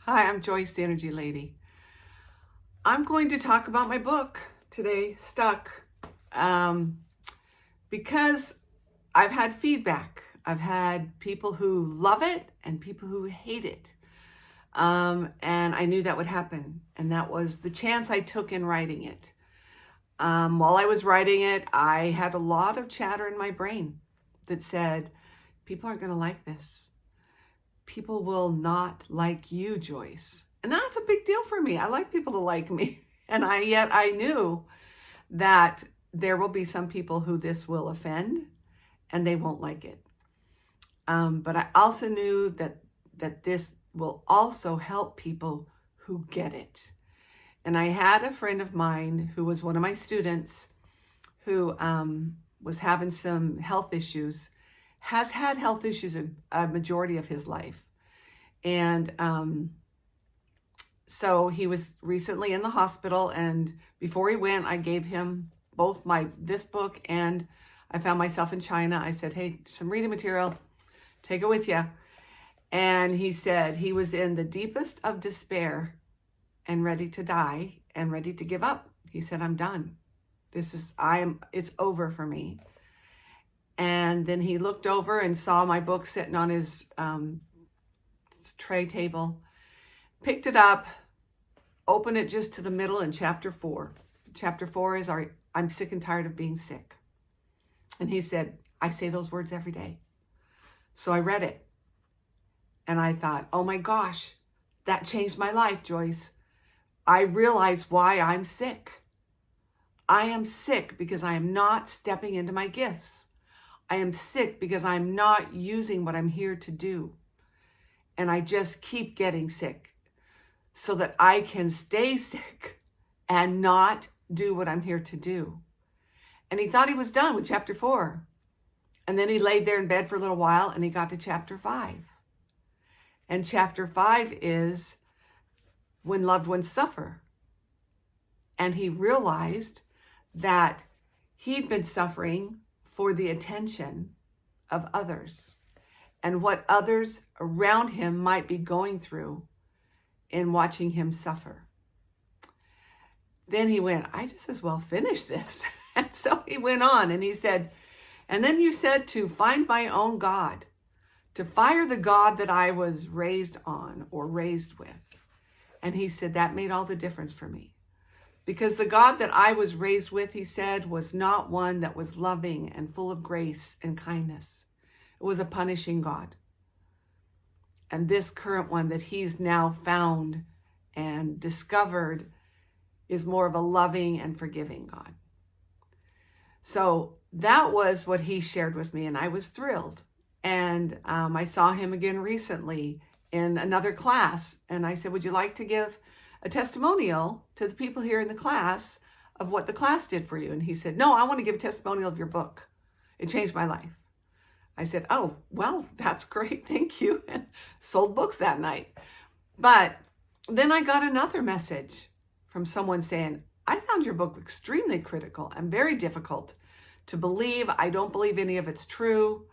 Hi, I'm Joyce, the Energy Lady. I'm going to talk about my book today, Stuck, because I've had feedback. I've had people who love it and people who hate it. And I knew that would happen. And that was the chance I took in writing it. While I was writing it, I had a lot of chatter in my brain that said, people aren't going to like this. People will not like you, Joyce. And that's a big deal for me. I like people to like me. And yet I knew that there will be some people who this will offend and they won't like it. But I also knew that this will also help people who get it. And I had a friend of mine who was one of my students who was having some health issues, has had health issues a majority of his life. And so he was recently in the hospital, and before he went, I gave him both this book, and I found myself in China. I said, hey, some reading material, take it with you. And he said he was in the deepest of despair and ready to die and ready to give up. He said, I'm done. It's over for me. And then he looked over and saw my book sitting on his tray table, picked it up, opened it just to the middle in chapter 4. Chapter 4 is I'm sick and tired of being sick. And he said, I say those words every day. So I read it and I thought, oh my gosh, that changed my life, Joyce. I realize why I'm sick. I am sick because I am not stepping into my gifts. I am sick because I'm not using what I'm here to do. And I just keep getting sick so that I can stay sick and not do what I'm here to do. And he thought he was done with chapter 4. And then he laid there in bed for a little while and he got to chapter 5. And chapter 5 is when loved ones suffer. And he realized that he'd been suffering for the attention of others and what others around him might be going through in watching him suffer. Then he went, I just as well finish this. And so he went on and he said, and then you said to find my own God, to fire the God that I was raised on or raised with. And he said, that made all the difference for me. Because the God that I was raised with, he said, was not one that was loving and full of grace and kindness. It was a punishing God. And this current one that he's now found and discovered is more of a loving and forgiving God. So that was what he shared with me, and I was thrilled. And I saw him again recently in another class, and I said, would you like to give a testimonial to the people here in the class of what the class did for you? And he said, no, I want to give a testimonial of your book. It changed my life. I said, oh, well, that's great. Thank you. And sold books that night. But then I got another message from someone saying, I found your book extremely critical and very difficult to believe. I don't believe any of it's true.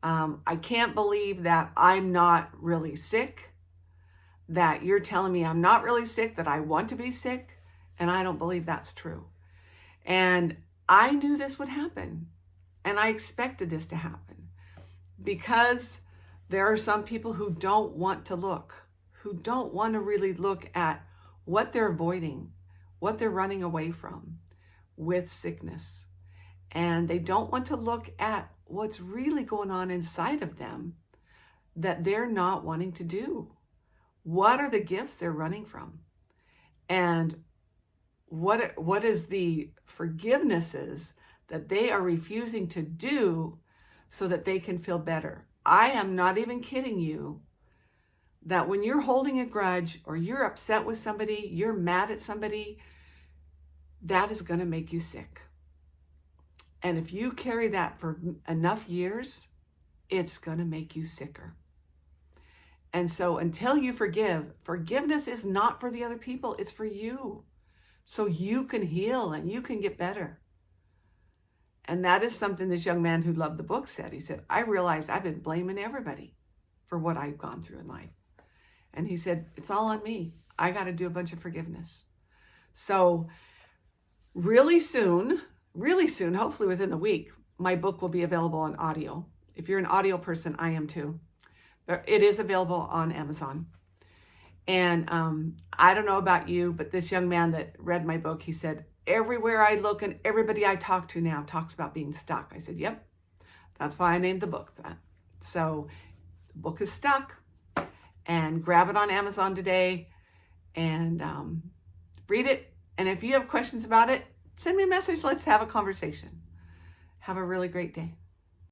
I can't believe that I'm not really sick, that you're telling me I'm not really sick, that I want to be sick, and I don't believe that's true. And I knew this would happen, and I expected this to happen because there are some people who don't want to look, who don't want to really look at what they're avoiding, what they're running away from with sickness. And they don't want to look at what's really going on inside of them that they're not wanting to do. What are the gifts they're running from? And what is the forgivenesses that they are refusing to do so that they can feel better? I am not even kidding you that when you're holding a grudge or you're upset with somebody, you're mad at somebody, that is going to make you sick. And if you carry that for enough years, it's going to make you sicker. And so until you forgive, forgiveness is not for the other people, it's for you. So you can heal and you can get better. And that is something this young man who loved the book said. He said, I realize I've been blaming everybody for what I've gone through in life. And he said, it's all on me. I got to do a bunch of forgiveness. So really soon, hopefully within the week, my book will be available on audio. If you're an audio person, I am too. But it is available on Amazon. And I don't know about you, but this young man that read my book, he said, everywhere I look and everybody I talk to now talks about being stuck. I said, yep, that's why I named the book that. So the book is Stuck, and grab it on Amazon today and read it. And if you have questions about it, send me a message. Let's have a conversation. Have a really great day.